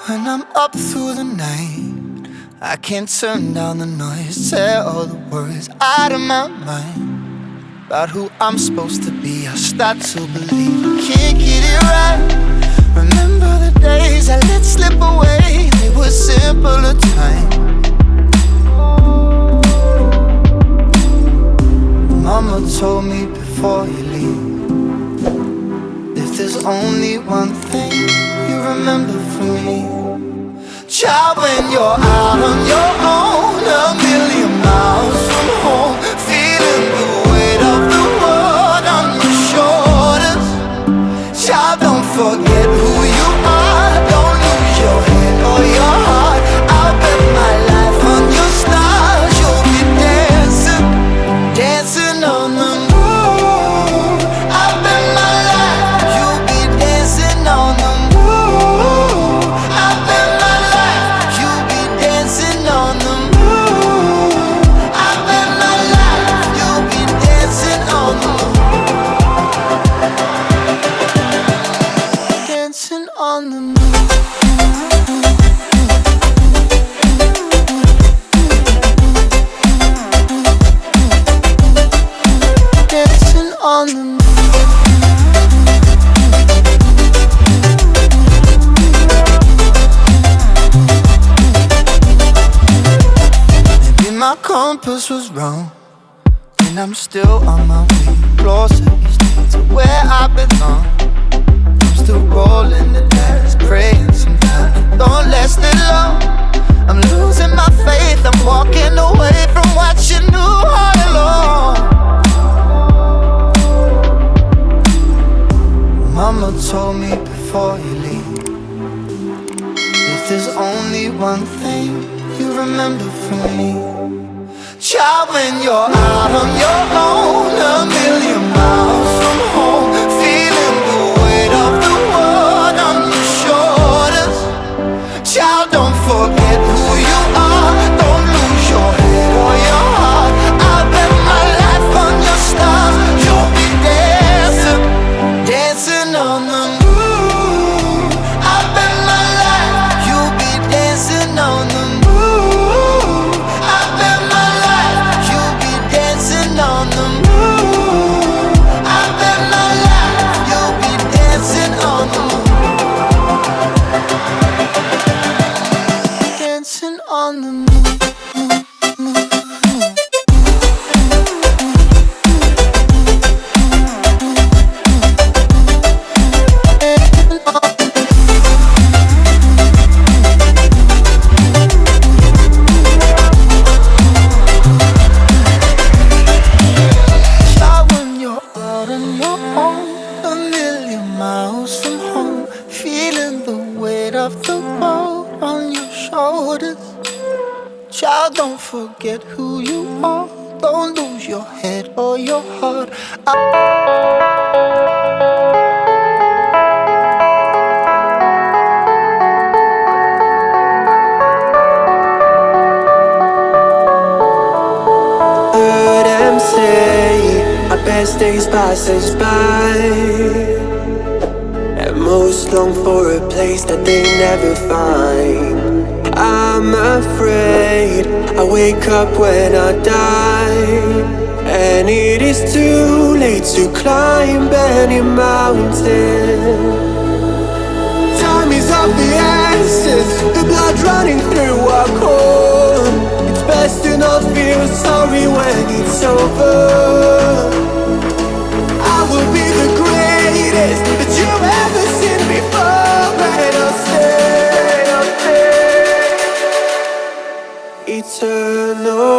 When I'm up through the night, I can't turn down the noise. Tear all the worries out of my mind about who I'm supposed to be. I start to believe I can't get it right. Remember the days I let slip away. They were simpler times. Mama told me before you leave, if there's only one thing you remember from me, child, when you're out on your own, a million miles from home, feeling the weight of the world on your shoulders. Child, don't forget who you are. Don't lose your head or your heart. I'll bet my life on your stars. You'll be dancing, dancing on the moon. I'll bet my life you'll be dancing on the moon. I'll bet my life you'll be dancing on the moon. I'll bet my life you'll be dancing on the moon. Dancing on the moon. Dancing on the moon. Maybe my compass was wrong, and I'm still on my way closer each day to where I belong. I'm still rolling the dice, praying sometimes it don't last it long. I'm losing my faith, I'm walking away from what you knew all along. Mama told me before you leave, if there's only one thing you remember from me, child, when you're out on your own, a million miles from home, feeling the weight of the world on your shoulders. Child, don't forget who you are. Don't lose your head or your heart. I'll bet my life on your stars. You'll be dancing, dancing on the moon. I'll bet my life you'll be dancing on the moon. I'll bet my life you'll be dancing on the moon. I'll bet my life you'll be dancing on the moon. Dancing on the moon. Child, when you're out on your own, a million miles from home, feeling the weight of the world on your shoulders. Child, don't forget who you are. Don't lose your head or your heart. Heard them say our best days pass us by, and most long for a place that they never find. I'm afraid I wake up when I die, and it is too late to climb any mountain. Time is of the essence, the blood running through our core. It's best to not feel sorry when it's over. I will be the greatest that you've ever seen before, and I'll stay eternal.